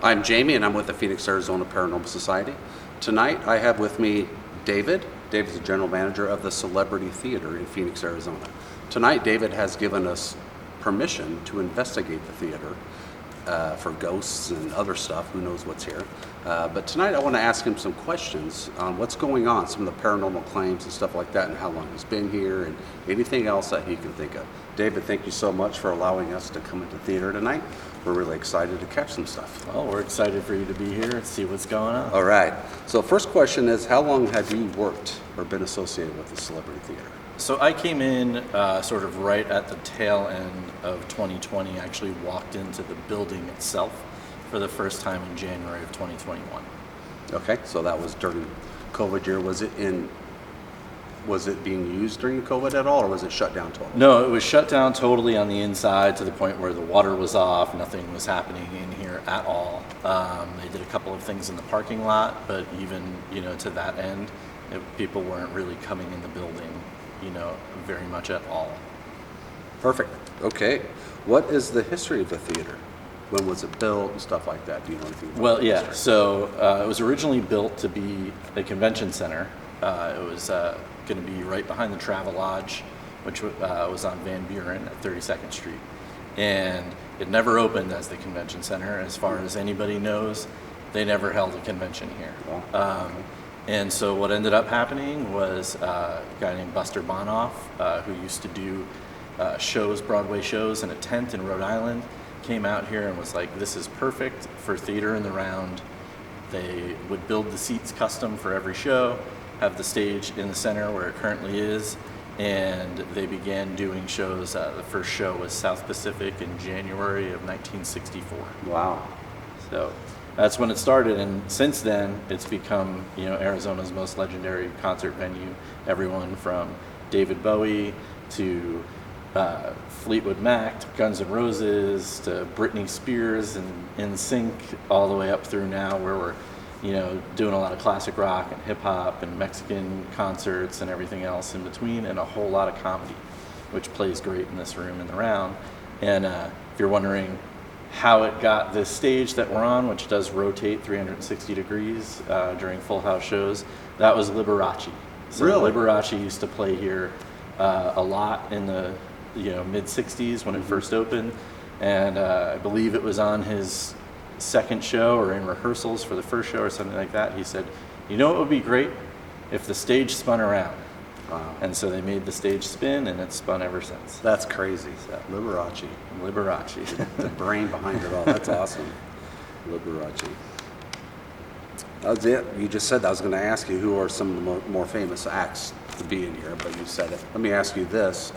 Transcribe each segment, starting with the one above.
I'm Jamie, and I'm with the Phoenix, Arizona Paranormal Society. Tonight, I have with me David. David's the general manager of the Celebrity Theater in Phoenix, Arizona. Tonight, David has given us permission to investigate the theater for ghosts and other stuff. Who knows what's here? But tonight, I want to ask him some questions on what's going on, some of the paranormal claims and stuff like that, and how long he's been here, and anything else that he can think of. David, thank you so much for allowing us to come into theater tonight. We're really excited to catch some stuff. Well, we're excited for you to be here and see what's going on. All right. So first question is, how long have you worked or been associated with the Celebrity Theater? So I came in sort of right at the tail end of 2020. I actually walked into the building itself for the first time in January of 2021. Okay, so that was during COVID year. Was it being used during COVID at all, or was it shut down totally? No, it was shut down totally on the inside to the point where the water was off, nothing was happening in here at all. They did a couple of things in the parking lot, but even, to that end, people weren't really coming in the building, very much at all. Perfect. Okay. What is the history of the theater? When was it built and stuff like that? Do you know anything about Well, the yeah. history? So it was originally built to be a convention center. It was going to be right behind the Travelodge, which was on Van Buren at 32nd Street. And it never opened as the convention center. As far as anybody knows, they never held a convention here. Wow. And so what ended up happening was a guy named Buster Bonoff, who used to do Broadway shows in a tent in Rhode Island, came out here and was like, this is perfect for theater in the round. They would build the seats custom for every show, have the stage in the center where it currently is, and they began doing shows. The first show was South Pacific in January of 1964. Wow. So that's when it started, and since then it's become Arizona's most legendary concert venue. Everyone from David Bowie to Fleetwood Mac to Guns N' Roses to Britney Spears and NSYNC, all the way up through now where we're doing a lot of classic rock and hip hop and Mexican concerts and everything else in between, and a whole lot of comedy, which plays great in this room and the round. And if you're wondering how it got this stage that we're on, which does rotate 360 degrees during full house shows, that was Liberace. So Really? Liberace used to play here a lot in the mid 60s when it first opened, and I believe it was on his second show or in rehearsals for the first show or something like that. He said, it would be great if the stage spun around. Wow. And so they made the stage spin, and it's spun ever since. That's crazy. Liberace. The brain behind it all. That's awesome. Liberace. That was it. You just said that. I was going to ask you who are some of the more famous acts to be in here, but you said it. Let me ask you this.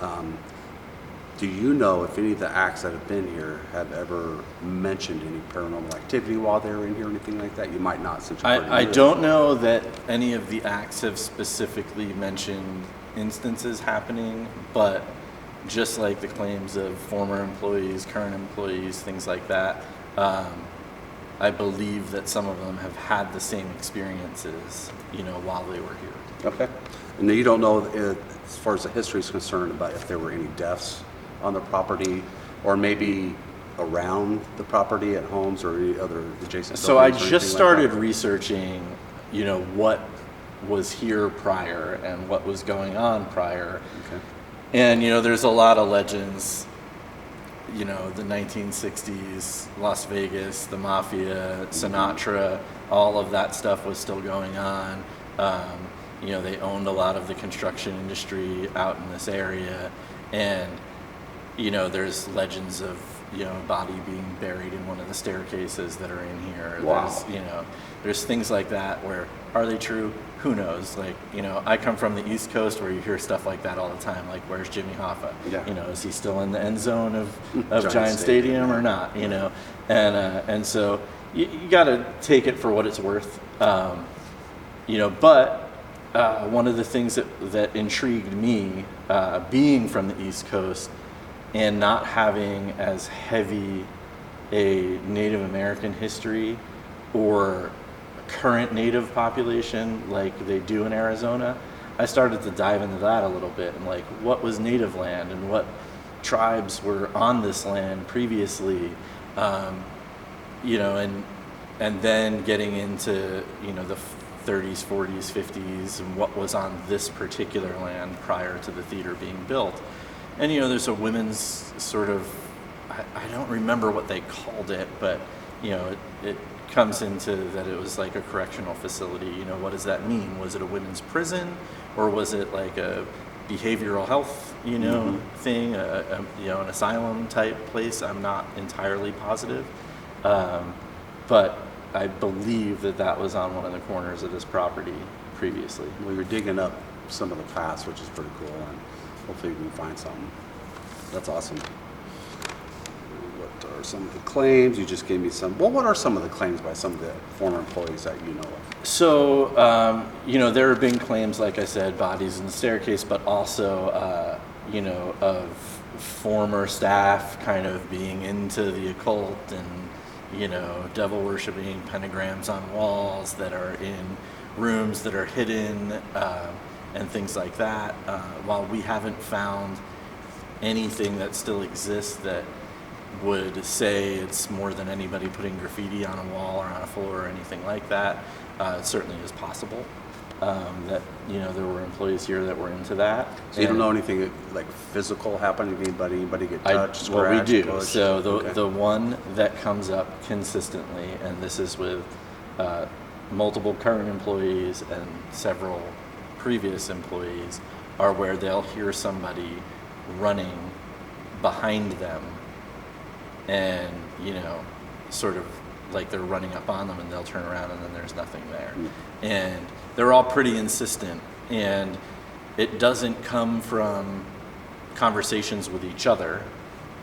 Do you know if any of the acts that have been here have ever mentioned any paranormal activity while they were in here or anything like that? You might not, since you're pretty I new. don't know that any of the acts have specifically mentioned instances happening, but just like the claims of former employees, current employees, things like that, I believe that some of them have had the same experiences, while they were here. Okay. And you don't know, as far as the history is concerned, about if there were any deaths on the property, or maybe around the property at homes or any other adjacent So I buildings or just anything like started that? researching, what was here prior and what was going on prior. Okay. And, there's a lot of legends, the 1960s, Las Vegas, the Mafia, Sinatra, all of that stuff was still going on. They owned a lot of the construction industry out in this area. And, there's legends of, a body being buried in one of the staircases that are in here. Wow. There's things like that where, are they true? Who knows? Like, I come from the East Coast where you hear stuff like that all the time. Like, where's Jimmy Hoffa? Yeah. Is he still in the end zone of Giant Giant Stadium or not? And so you got to take it for what it's worth. But one of the things that intrigued me, being from the East Coast and not having as heavy a Native American history or current Native population like they do in Arizona, I started to dive into that a little bit and like what was Native land and what tribes were on this land previously, and and then getting into, the 30s, 40s, 50s, and what was on this particular land prior to the theater being built. And, there's a women's sort of, I don't remember what they called it, but, it comes into that it was like a correctional facility. What does that mean? Was it a women's prison, or was it like a behavioral health, thing, an asylum type place? I'm not entirely positive. But I believe that was on one of the corners of this property previously. We were digging up some of the past, which is pretty cool, and hopefully we can find something. That's awesome. What are some of the claims? You just gave me some. Well, what are some of the claims by some of the former employees that you know of? So, there have been claims, like I said, bodies in the staircase, but also, of former staff kind of being into the occult and, devil worshiping, pentagrams on walls that are in rooms that are hidden, and things like that. While we haven't found anything that still exists that would say it's more than anybody putting graffiti on a wall or on a floor or anything like that, it certainly is possible that there were employees here that were into that. So you don't know anything like physical happening to anybody get touched, scratched? Well, we do. Pushed? So Okay. the one that comes up consistently, and this is with multiple current employees and several previous employees, are where they'll hear somebody running behind them, and sort of like they're running up on them, and they'll turn around and then there's nothing there. And they're all pretty insistent, and it doesn't come from conversations with each other.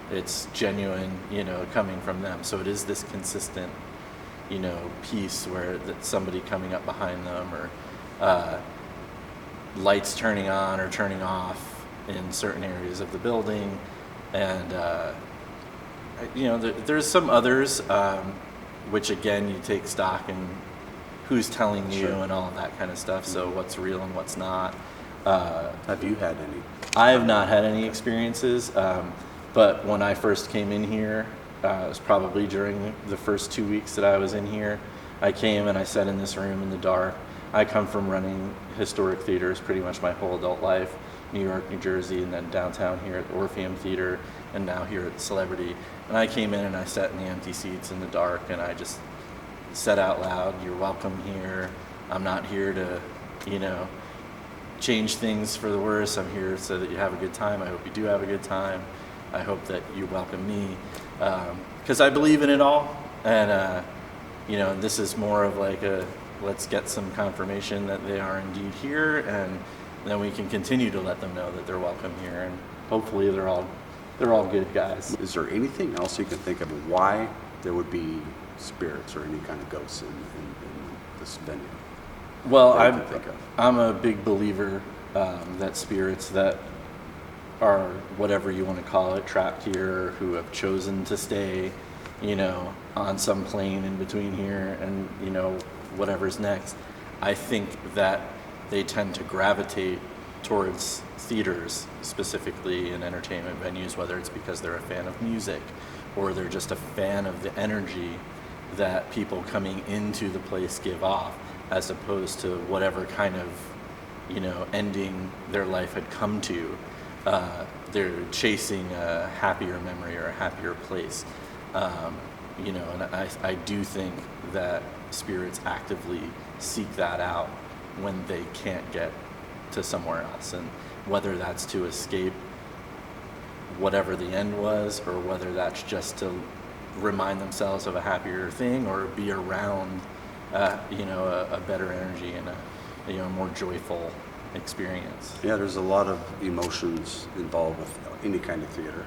It's genuine, coming from them. So it is this consistent, piece where that's somebody coming up behind them, or lights turning on or turning off in certain areas of the building. And there's some others, which again, you take stock in who's telling you. Sure. And all of that kind of stuff. So what's real and what's not. Have you had any? I have not had any experiences, but when I first came in here, it was probably during the first 2 weeks that I was in here. I came and I sat in this room in the dark. I come from running historic theaters pretty much my whole adult life, New York, New Jersey, and then downtown here at the Orpheum Theater, and now here at the Celebrity. And I came in and I sat in the empty seats in the dark, and I just said out loud, "You're welcome here. I'm not here to, change things for the worse. I'm here so that you have a good time. I hope you do have a good time. I hope that you welcome me." Because I believe in it all. And, this is more of like let's get some confirmation that they are indeed here, and then we can continue to let them know that they're welcome here. And hopefully they're all good guys. Is there anything else you can think of why there would be spirits or any kind of ghosts in this venue? Well, that you can think of? I'm a big believer that spirits that are whatever you want to call it, trapped here, who have chosen to stay, on some plane in between here and, whatever's next. I think that they tend to gravitate towards theaters, specifically in entertainment venues, whether it's because they're a fan of music or they're just a fan of the energy that people coming into the place give off, as opposed to whatever kind of, ending their life had come to. They're chasing a happier memory or a happier place. And I do think that spirits actively seek that out when they can't get to somewhere else. And whether that's to escape whatever the end was, or whether that's just to remind themselves of a happier thing, or be around, a better energy and a more joyful experience. Yeah, there's a lot of emotions involved with any kind of theater.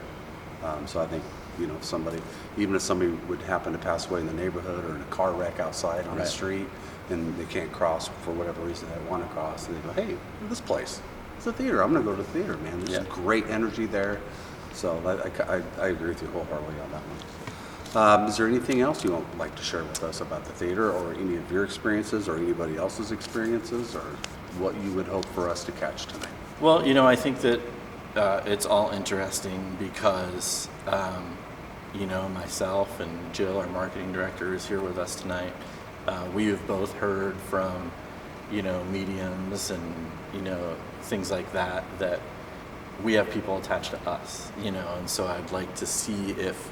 So I think, if somebody would happen to pass away in the neighborhood or in a car wreck outside on the Right. street, and they can't cross for whatever reason they want to cross, and they go, "Hey, this place, it's a theater. I'm going to go to the theater, man. There's Yeah. great energy there." So I agree with you wholeheartedly on that one. Is there anything else you would like to share with us about the theater, or any of your experiences, or anybody else's experiences, or what you would hope for us to catch tonight? Well, I think that it's all interesting because, myself and Jill, our marketing director, is here with us tonight. We have both heard from, mediums and, things like that we have people attached to us, and so I'd like to see if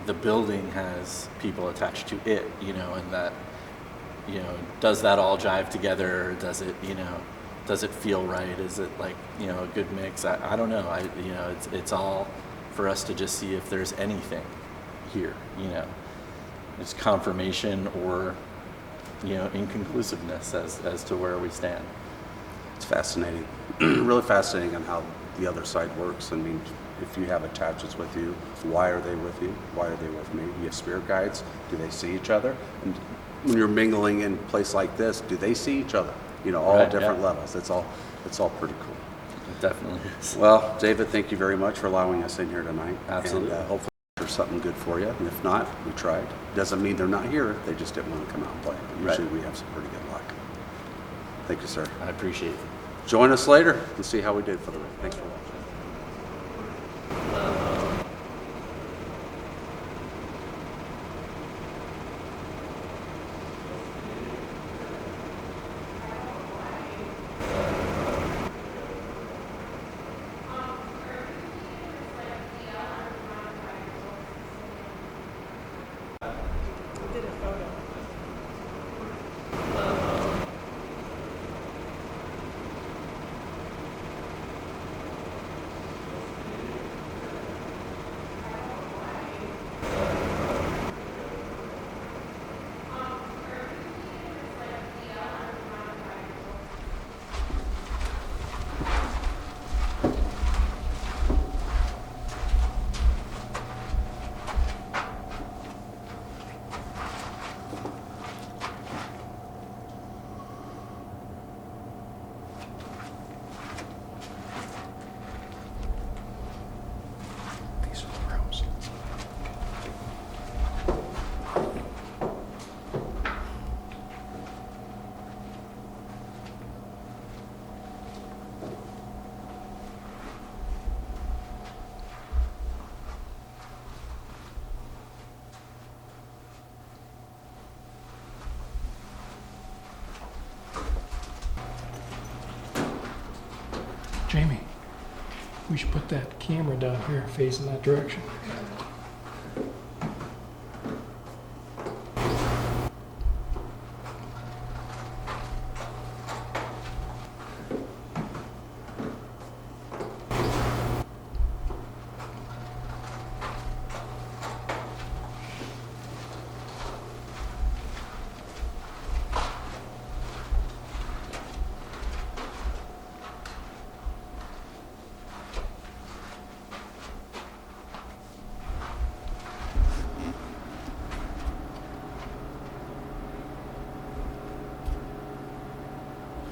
the building has people attached to it, and that, does that all jive together? Does it, does it feel right? Is it like, a good mix? I don't know. It's all for us to just see if there's anything here, It's confirmation or, inconclusiveness as to where we stand. It's fascinating, really fascinating on how the other side works. I mean, if you have attachments with you, why are they with you? Why are they with me? You have spirit guides. Do they see each other? And when you're mingling in a place like this, do they see each other? All Right, different yeah. levels. It's all pretty cool. It definitely is. Well, David, thank you very much for allowing us in here tonight. Absolutely. And hopefully there's something good for you. And if not, we tried. Doesn't mean they're not here. They just didn't want to come out and play. But usually we have some pretty good luck. Thank you, sir. I appreciate it. Join us later and see how we did for the week. Thanks for watching. Did a photo. These are the rooms. Jamie, we should put that camera down here facing that direction.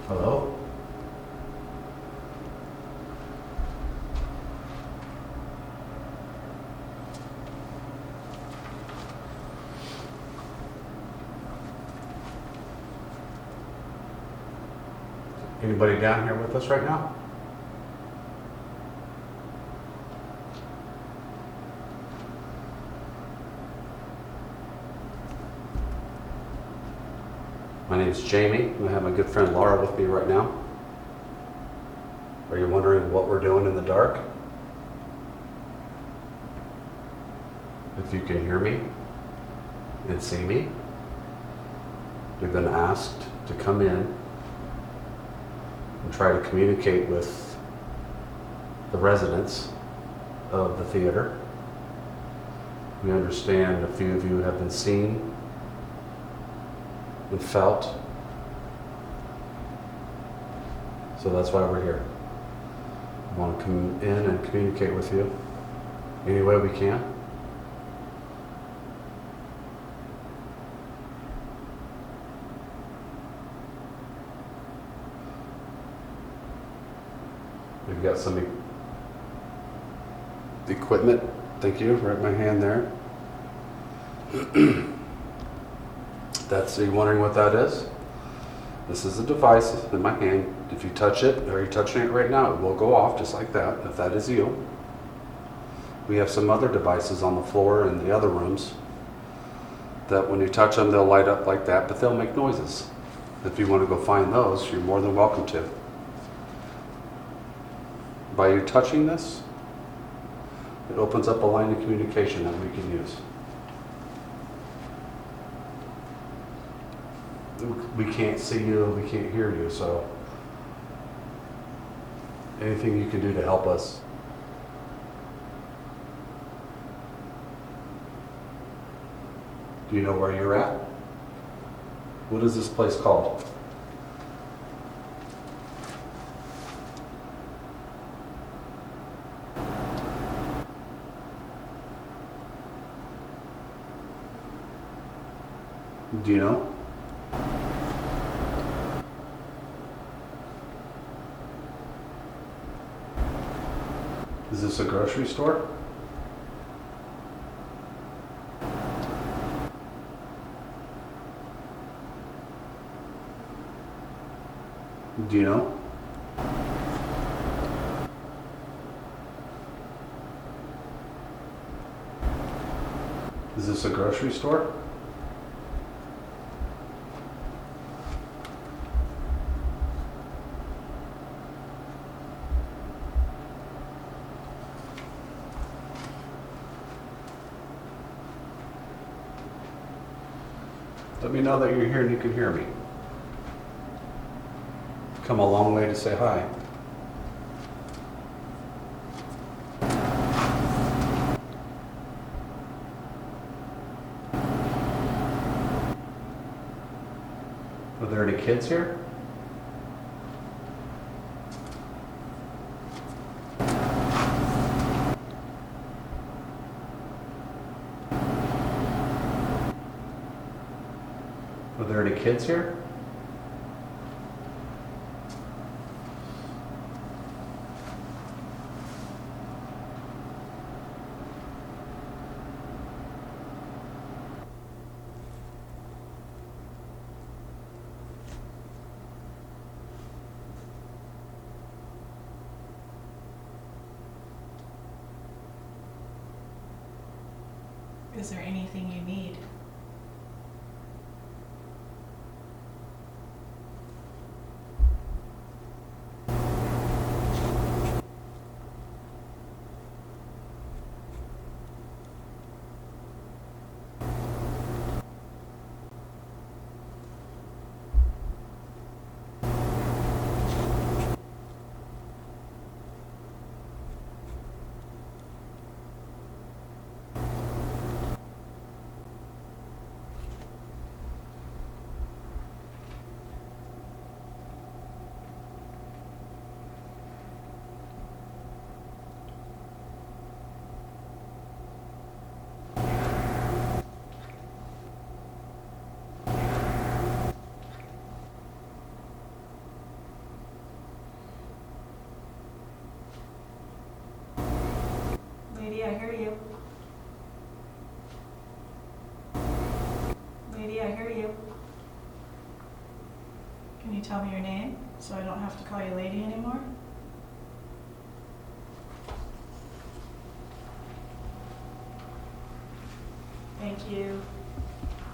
Hello? Anybody down here with us right now? My name is Jamie. I have my good friend Laura with me right now. Are you wondering what we're doing in the dark? If you can hear me and see me, you've been asked to come in and try to communicate with the residents of the theater. We understand a few of you have been seen and felt. So that's why we're here. We want to come in and communicate with you any way we can. We've got some equipment. Thank you. Right in my hand there. Are you wondering what that is? This is a device in my hand. If you touch it, or you're touching it right now, it will go off just like that, if that is you. We have some other devices on the floor in the other rooms that when you touch them, they'll light up like that, but they'll make noises. If you want to go find those, you're more than welcome to. By you touching this, it opens up a line of communication that we can use. We can't see you, we can't hear you, so anything you can do to help us. Do you know where you're at? What is this place called? Do you know? Is this a grocery store? Do you know? Is this a grocery store? Let me know that you're here and you can hear me. Come a long way to say hi. Are there any kids here? Are there any kids here? Is there anything you need? Lady, I hear you. Lady, I hear you. Can you tell me your name so I don't have to call you lady anymore? Thank you.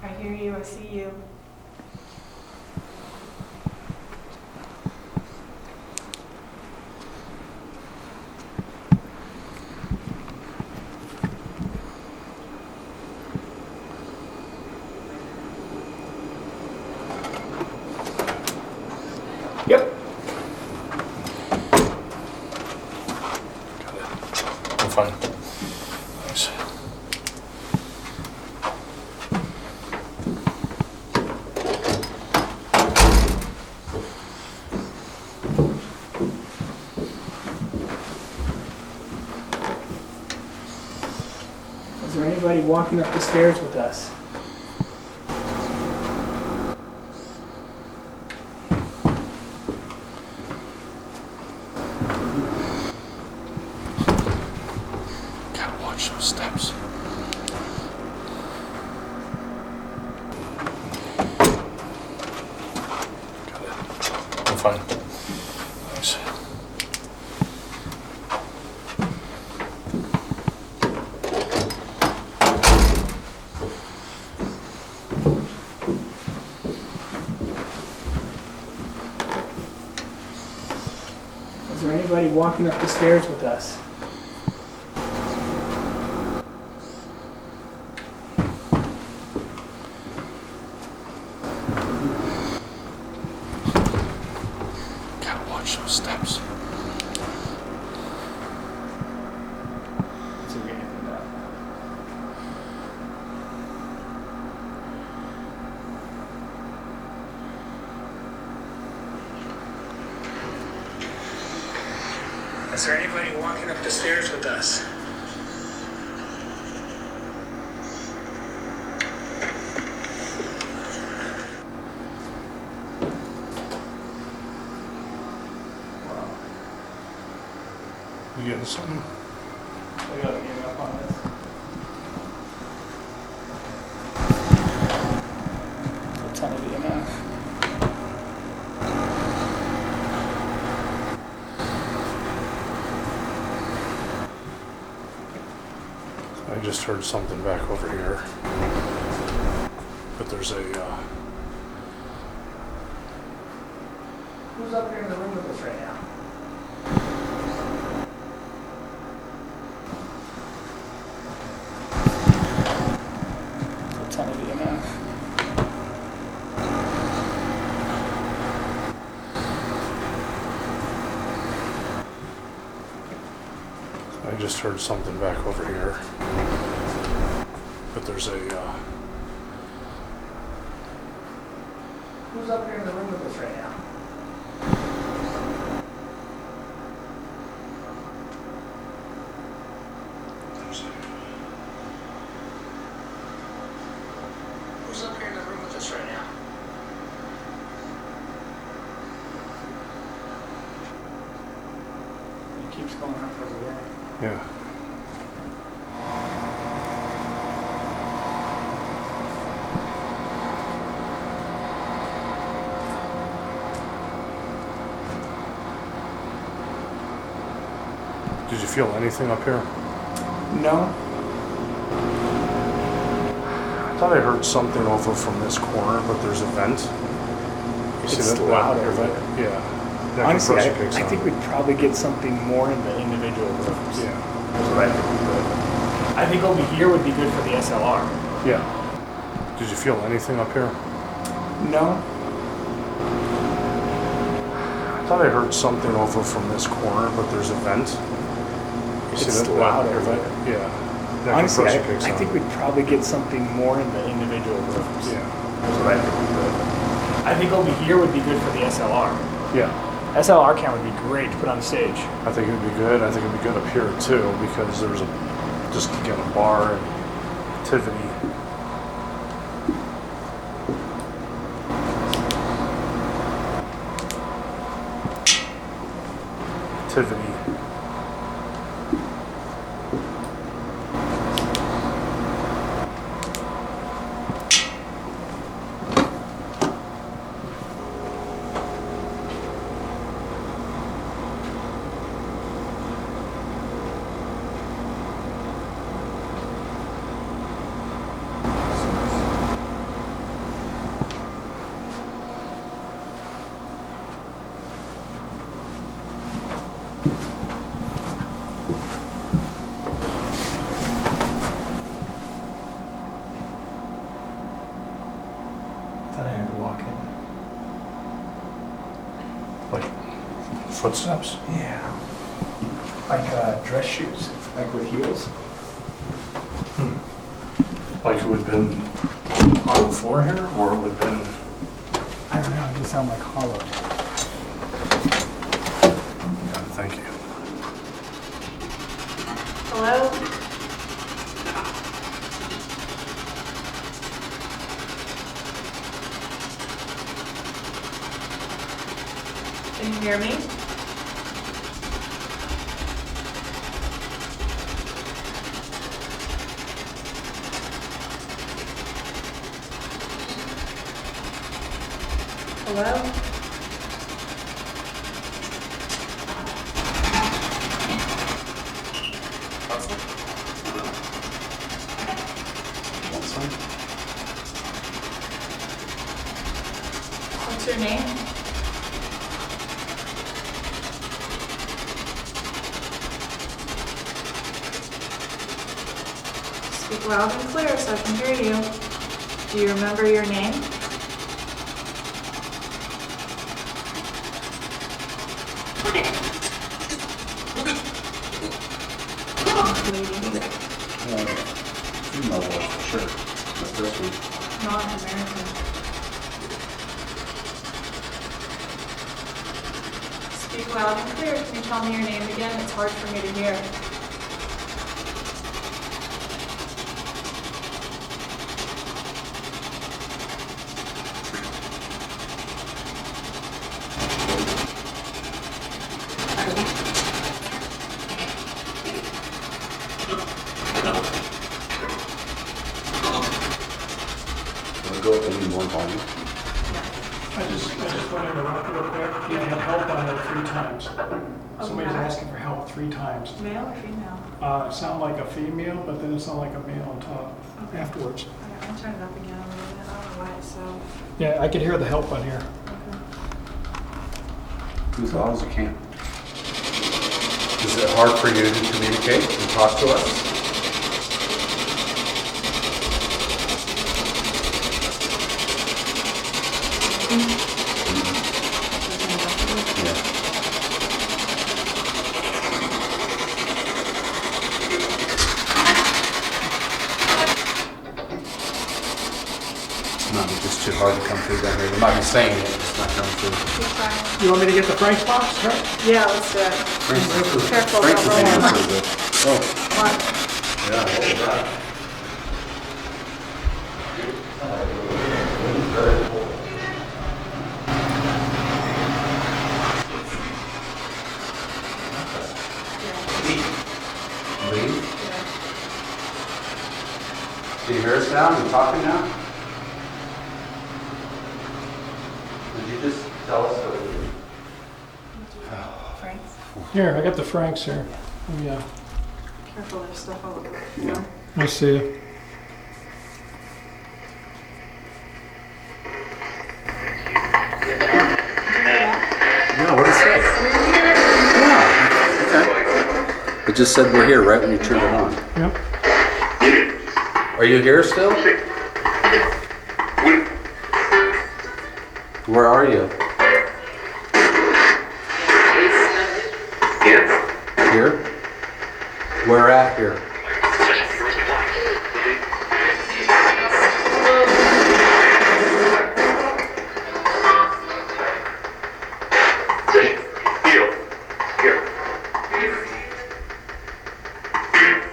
I hear you, I see you. Yep. I'm fine. Thanks. Is there anybody walking up the stairs with us? Gotta watch those steps. Got it. I'm fine. Thanks. anybody walking up the stairs with us? Gotta watch those steps. Let's see if we get anything done. Is there anybody walking up the stairs with us? You getting something? We gotta get up on this. A ton of EMF. I just heard something back over here. But there's a, Who's up here in the room with us right now? A ton of EMF. I just heard something back over here. But there's a, Who's up here in the room with us right now? Who's up here in the room with us right now? It keeps going up over there. yeah. Did you feel anything up here? No. I thought I heard something over from this corner, but there's a vent. You see It's that loud that over vent? Yeah. That Honestly, compressor kicks I on. think we'd probably get something more in the individual rooms. Yeah. That's what I think we could. I think over here would be good for the SLR. Yeah. Did you feel anything up here? No. I thought I heard something over from this corner, but there's a vent. You see It's that loud that over vent? there. Yeah. That Honestly, compressor kicks I on. think we'd probably get something more in the individual rooms. Yeah. That's what I think we could. I think over here would be good for the SLR. Yeah. SLR camera would be great to put on stage. I think it would be good. I think it would be good up here too, because there's a just again a bar and activity. Activity. Thought I had to walk in. Like footsteps. Yeah. Like dress shoes, like with heels. Like it would have been on the floor here, or it would have been. I don't know, it just sound like hollow. Yeah, thank you. Hello? Can you hear me? Hello? What's your name? Speak loud and clear so I can hear you. Do you remember your name? Lady. Female voice, for sure. That's this one. Non-American. Speak loud and clear. Can you tell me your name again? It's hard for me to hear. Go up any more volume. I just want to interrupt real quick. You had help on there 3 times. Somebody's Okay. asking for help 3 times. Male or female? It sounded like a female, but then it sounded like a male on top afterwards. Okay, I'll turn it up again a little bit. I don't know why it's so. Yeah, I could hear the help on here. Okay. As loud as you can. Is it hard for you to communicate and talk to us? Yeah. Might be just too hard to come through down here. You might be saying it, it's not coming through. Keep trying. You want me to get the Frank's box? Sure. Yeah, let's do it. Careful, Frank's don't roll opinion on. is good. Oh, One. yeah, what was that? Lee? Can you hear us now? Are you talking now? Did you just tell us that we... Frank's. Here, I got the Frank's here. Oh, yeah. Careful, there's stuff all over. Yeah. I see you. Yeah, what did it say? Yeah, okay. It just said we're here right when you turned it on. Yep. Are you here still? Where are you? Here? Where at here?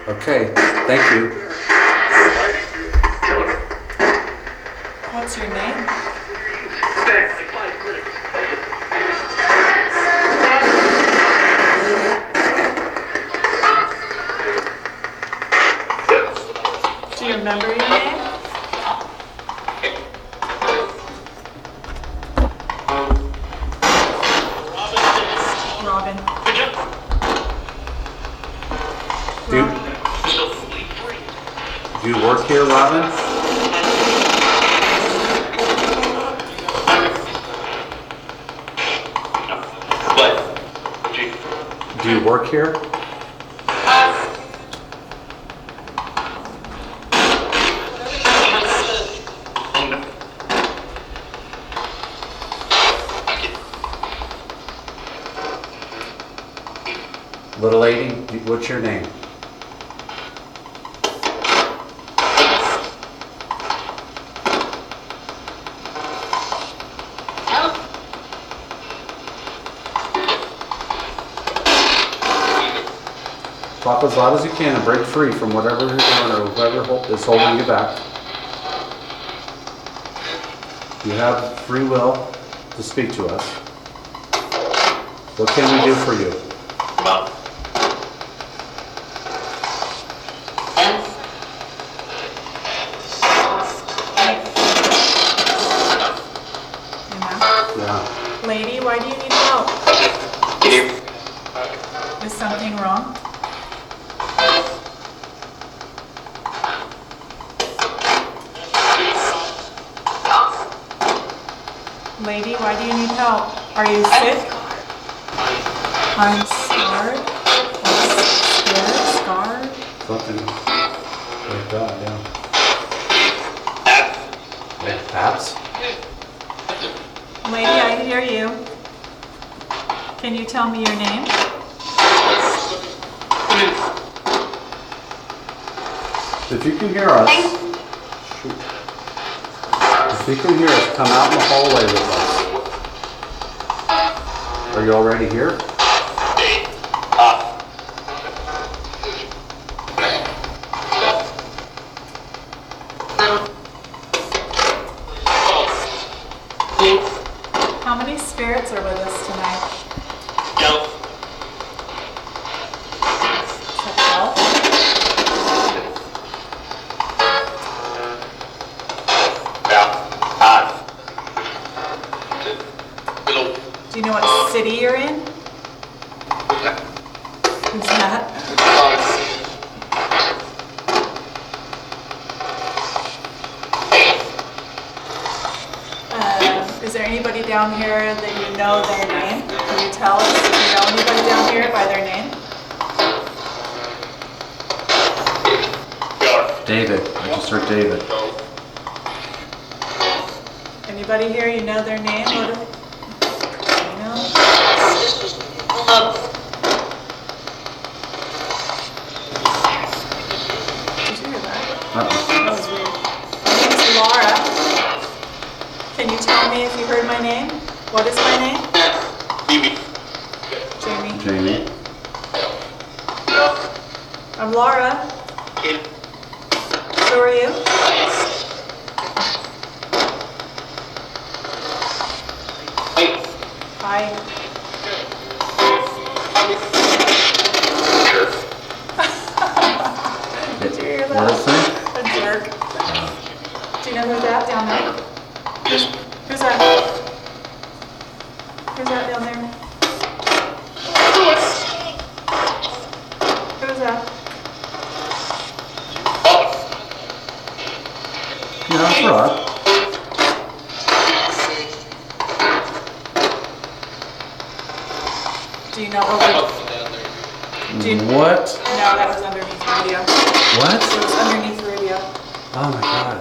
Okay, thank you. What's your name? Do you remember your name? Robin. Do you work here, Robin? Do you work here? Little lady, what's your name? Talk as loud as you can and break free from whatever you're doing or whoever is holding you back. You have free will to speak to us. What can we do for you? Yeah. Lady, why do you need help? Is something wrong? Lady, why do you need help? Are you sick? I'm scared. Scared? Scarred? Something. Like that, yeah. Yeah, PAPS? Lady, I hear you. Can you tell me your name? If you can hear us, shoot. If you can hear us, come out in the hallway with us. Are you already here? How many spirits are with us tonight? Check it out. Do you know what city you're in? Who's that? Is there anybody down here that you know their name? Can you tell us if you know anybody down here by their name? David. I just heard David. Anybody here, you know their name? What do you know? Did you hear that? That was weird. My name's Laura. Can you tell me if you heard my name? What is my name? Jamie. Jamie. I'm Laura. Who are you? Hi. Did you hear that? What is it? A jerk. Do you know who's that down there? Who's that? Who's that down there? Who's that? Yeah, that's right. Do you know over? Do you, no, What? that was underneath radio. What? It was underneath radio. Oh my god.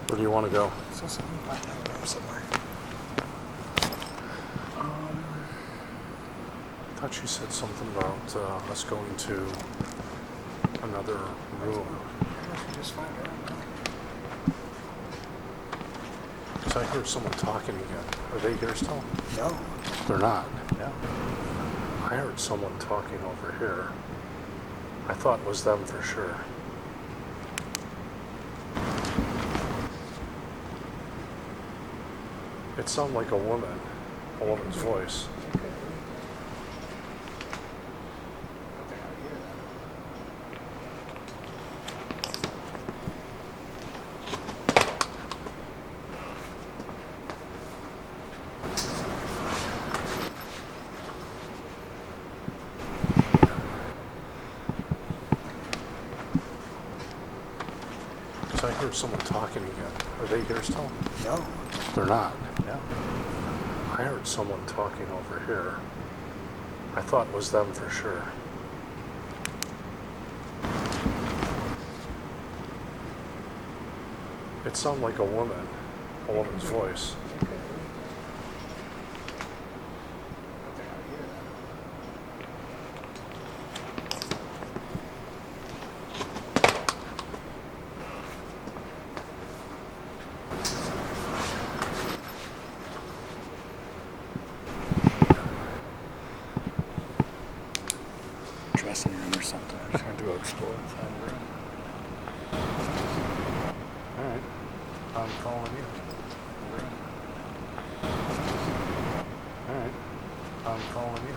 Where do you want to go? I thought you said something about us going to another room. So I heard someone talking again. Are they here still? No. They're not. No. I heard someone talking over here. I thought it was them for sure. It sounded like a woman's voice. So I heard someone talking again. Are they here still? No. They're not. No. I heard someone talking over here. I thought it was them for sure. It sounded like a woman's voice. explore inside the room. All right. I'm calling you. All right. I'm calling you.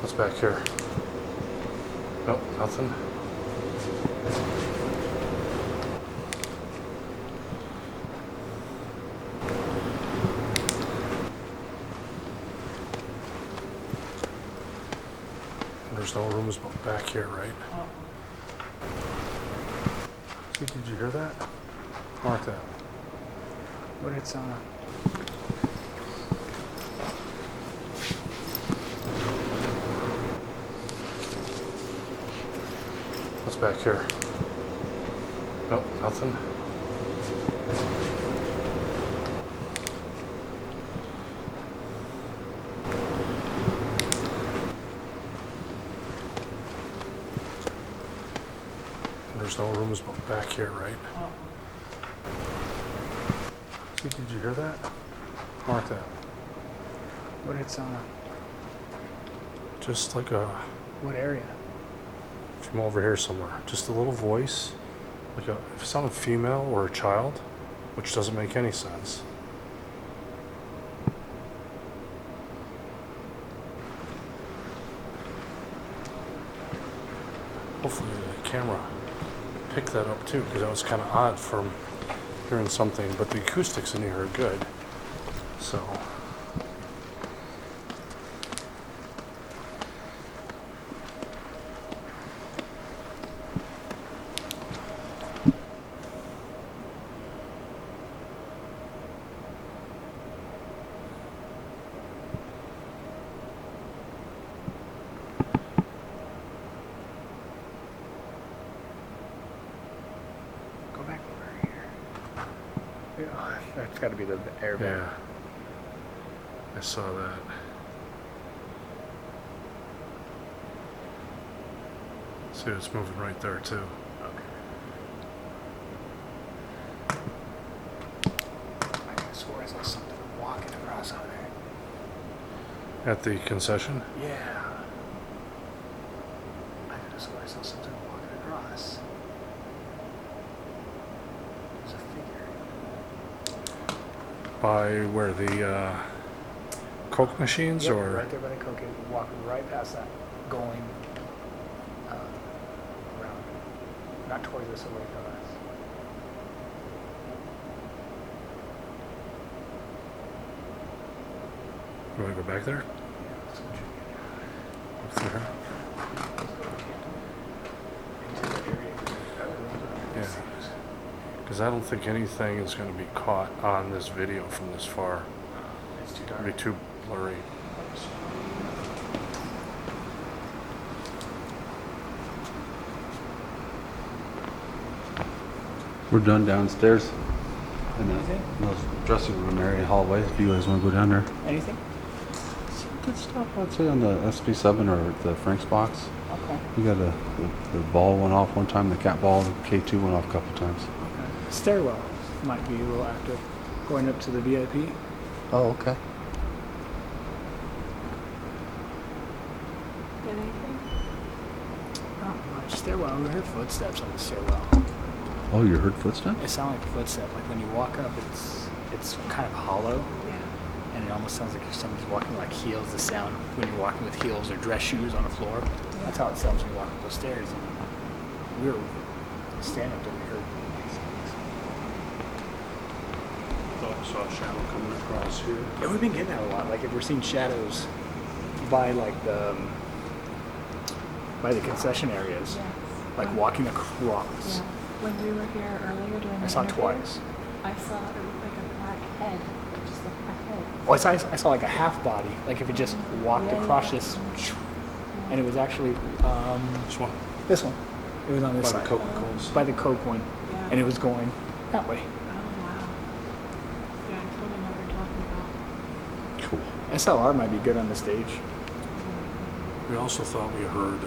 What's back here? Nope, nothing. There's no rooms back here, right? See, did you hear that? Mark that. What it's on? What's back here? Nope, nothing. There's no rooms back here, right? See, did you hear that? Mark that. What it's on? Just like a, What area? from over here somewhere. Just a little voice, like a, if it sounded female or a child, which doesn't make any sense. Hopefully the camera picked that up too, because that was kind of odd from hearing something, but the acoustics in here are good. So, Go back over here. Yeah, that's got to be the airbag. yeah, I saw that. See, it's moving right there too. I could have swore I saw something walking across over there. At the concession? Yeah. I could have swore I saw something walking across. There's a figure. By where the Coke machines, Yep, or right there by the Coke, walking right past that, going around, not towards us, away from us. you want to go back there? Yeah, that's what you Look through here? get. Into the area. Other rooms are Yeah. upstairs. Because I don't think anything is going to be caught on this video from this far. It's too It'll dark. be too blurry. We're done downstairs in those dressing room area hallways. If you guys want to go down there. Anything? Some good stuff, I'd say, on the SP7 or the Frank's box. Okay. You got the ball went off one time, the cat ball, the K2 went off a couple times. Okay. Stairwell might be a little active. Going up to the VIP. Oh, okay. Get anything? Not much. Stairwell. We heard footsteps on the stairwell. Oh, you heard footsteps? It sounded like a footstep. Like when you walk up, it's kind of hollow, Yeah. and it almost sounds like if somebody's walking like heels. The sound when you're walking with heels or dress shoes on the floor. That's how it sounds when you walk up those stairs. And we were standing up there. We heard. Thought I saw a shadow coming across here. Yeah, we've been getting that a lot. Like if we're seeing shadows by like the by the concession areas, Yes. like walking across. Yeah. When we were here earlier doing I the saw it interview, twice. I saw it looked like a black head. Just a black head. Well, I saw like a half body, like if it just walked Yeah, across yeah. this, and it was actually This one. this one. It was on this By side, the Coca-Colas. by the Coke one, Yeah. and it was going that way. Oh, wow. Yeah, I totally know what you're talking about. Cool. SLR might be good on the stage. We also thought we heard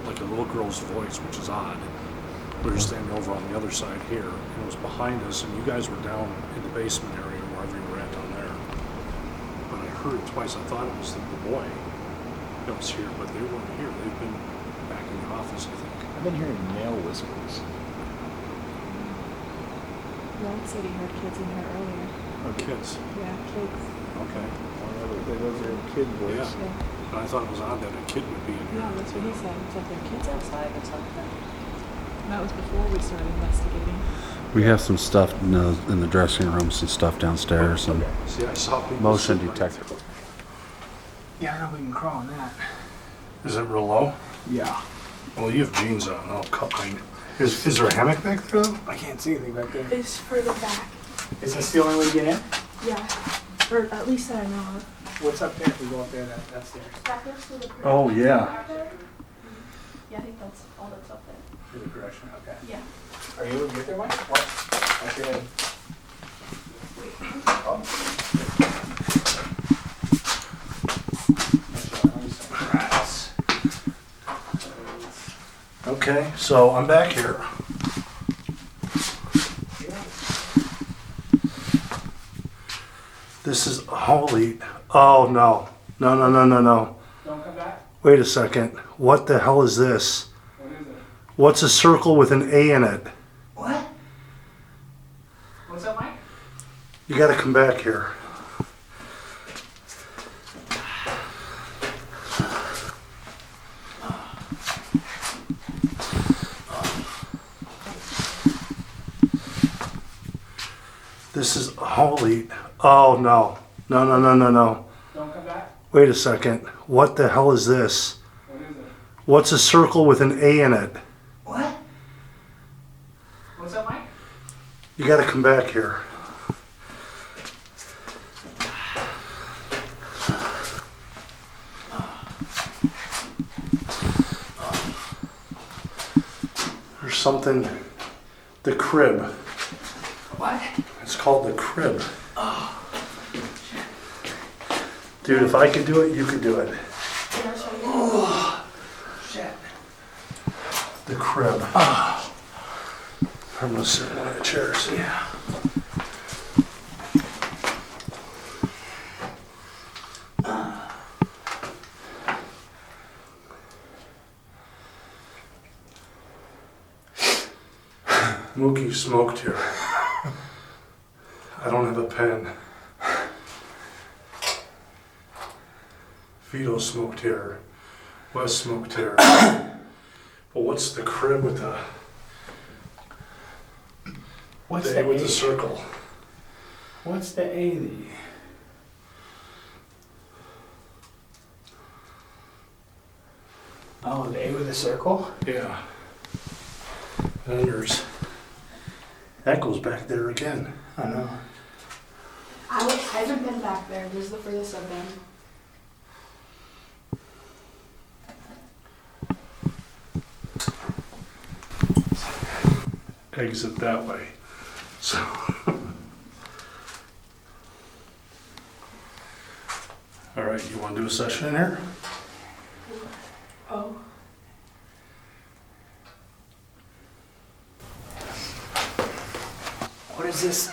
like a little girl's voice, which is odd. We were standing over on the other side here, and it was behind us, and you guys were down in the basement area, wherever you were at down there. But I heard it twice. I thought it was the boy that was here, but they weren't here. They've been back in the office, I think. I've been hearing male whispers. Ron said he heard kids in here earlier. Oh, kids. Yeah, kids. Okay. Those are kid voice. Yeah. Yeah. But I thought it was odd that a kid would be in here. Yeah, that's what he said. It's like there are kids outside or something. That was before we started investigating. We have some stuff in the dressing room, some stuff downstairs, and See, I saw people. motion sitting right detector. there. Yeah, I don't know if we can crawl on that. Is it real low? Yeah. Well, you have jeans on. I'll cut mine. Is there a hammock back there? Though? I can't see anything back there. It's further back. Is this the only way to get in? Yeah. Or at least that I know of. What's up there? If we go up there, that's there. Back next to the Oh, yeah. Yeah, I think that's all that's up there. There's a correction, okay. Yeah. Are you able to get there, Mike? What? Watch your head. Oh. Rats. Okay, so I'm back here. This is holy. Oh no. No, no, no, no, no. Don't come back? Wait a second. What the hell is this? What is it? What's a circle with an A in it? What? What's up, Mike? You gotta come back here. This is holy. Oh no. No, no, no, no, no. Don't come back? Wait a second. What the hell is this? What is it? What's a circle with an A in it? What? What's up, Mike? You gotta come back here. There's something. The crib. What? It's called the crib. Dude, if I could do it, you could do it. Shit. The crib. I'm gonna sit in one of the chairs. Yeah. Mookie smoked here. I don't have a pen. Vito smoked here. Wes smoked here. But what's the crib with the What's A the with A? the circle? What's the A? Oh, the A with the circle? Yeah. And then there's that goes back there again. I know. I haven't been back there. This is the furthest I've been. Exit that way. So all right, you want to do a session in here? Oh. What is this?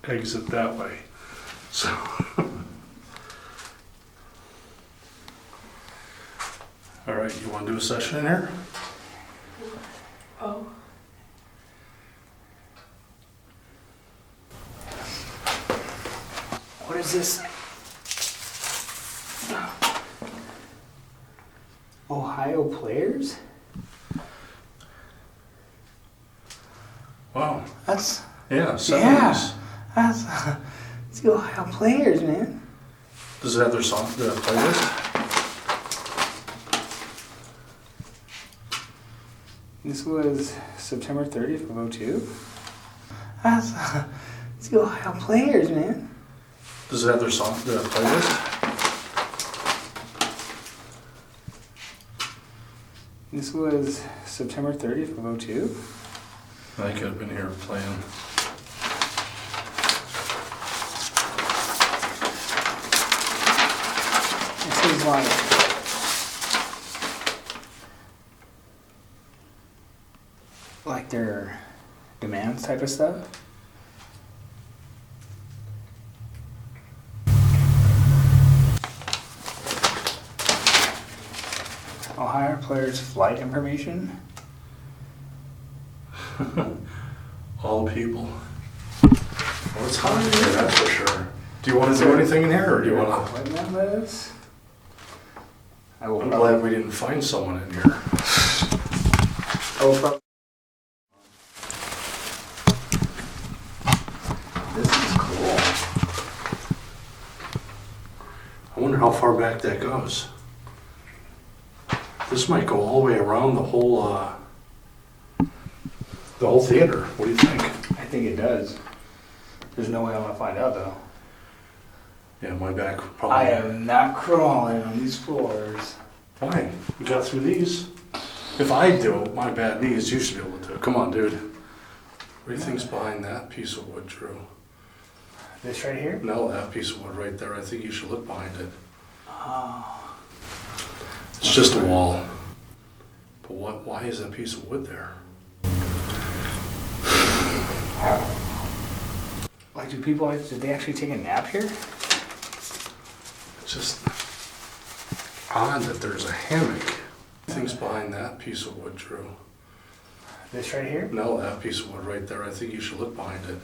Exit that way. So all right, you want to do a session in here? Oh. What is this? Ohio players? Wow. That's Yeah, 70s. yeah. That's it's the Ohio players, man. Does it have their song, the playlist? This was September 30th of 02. That's it's the Ohio players, man. Does it have their song, the playlist? This was September 30th of 02. I could have been here playing. It seems like their demands type of stuff. I'll hire players' flight information. All people. Well, it's hot in here, that's for sure. Do you want to do anything in here, or do you want to? Equipment list. I will I'm probably. glad we didn't find someone in here. I will prob- This is cool. I wonder how far back that goes. This might go all the way around the whole theater. What do you think? I think it does. There's no way I'm gonna find out though. Yeah, my back probably. I am not crawling on these floors. Fine, we got through these. If I do it, my bad knees, you should be able to do it. Come on, dude. What do you think's behind that piece of wood, Drew? This right here? No, that piece of wood right there. I think you should look behind it. Oh. It's just a wall. But what? Why is that piece of wood there? Like, did they actually take a nap here? It's just odd that there's a hammock. Things behind that piece of wood, Drew. This right here? No, that piece of wood right there. I think you should look behind it.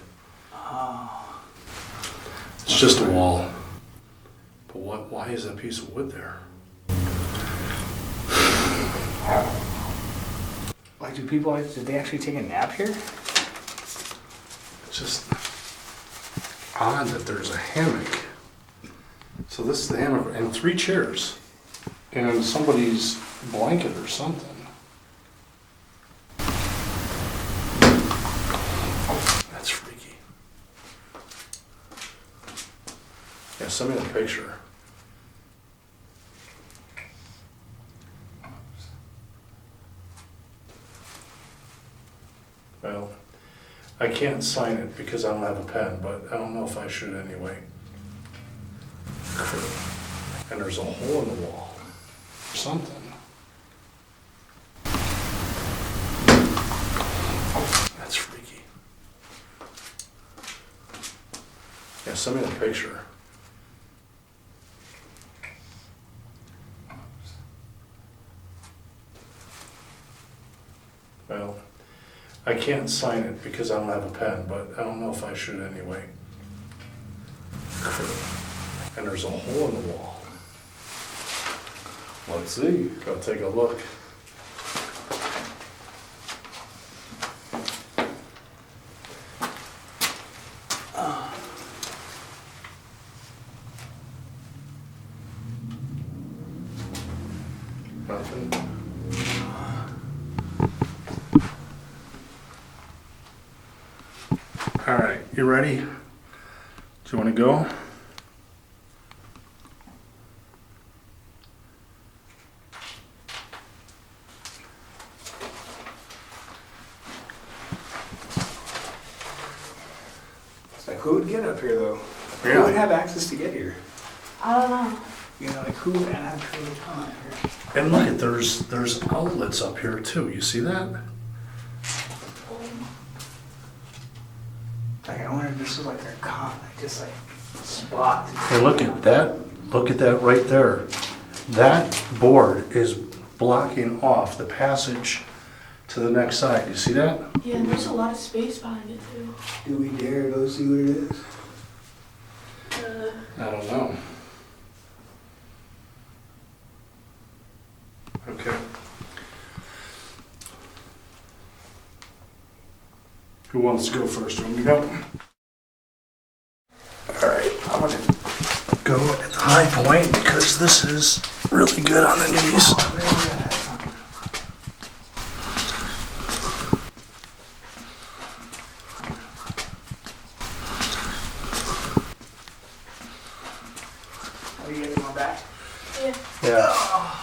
Oh. It's just a wall. But what? Why is that piece of wood there? Like, did they actually take a nap here? It's just odd that there's a hammock. So this is the hammock, and 3 chairs, and somebody's blanket or something. That's freaky. Yeah, send me the picture. Well, I can't sign it because I don't have a pen, but I don't know if I should anyway. And there's a hole in the wall. Something. That's freaky. Yeah, send me the picture. Well, I can't sign it because I don't have a pen, but I don't know if I should anyway. And there's a hole in the wall. Let's see. Go take a look. Nothing. All right, you ready? Do you want to go? It's like, who would get up here though? Who Yeah. would have access to get here? I don't know. You know, like, who would actually come up here? And look at there's outlets up here too. You see that? Like, I wonder if this was like their just like spot. Hey, look at that. Look at that right there. That board is blocking off the passage to the next side. You see that? Yeah, and there's a lot of space behind it too. Do we dare go see what it is? I don't know. Okay. Who wants to go first? Want me to go? All right, I'm gonna go at the high point because this is really good on the knees. Are you guys going back? Yeah. Yeah.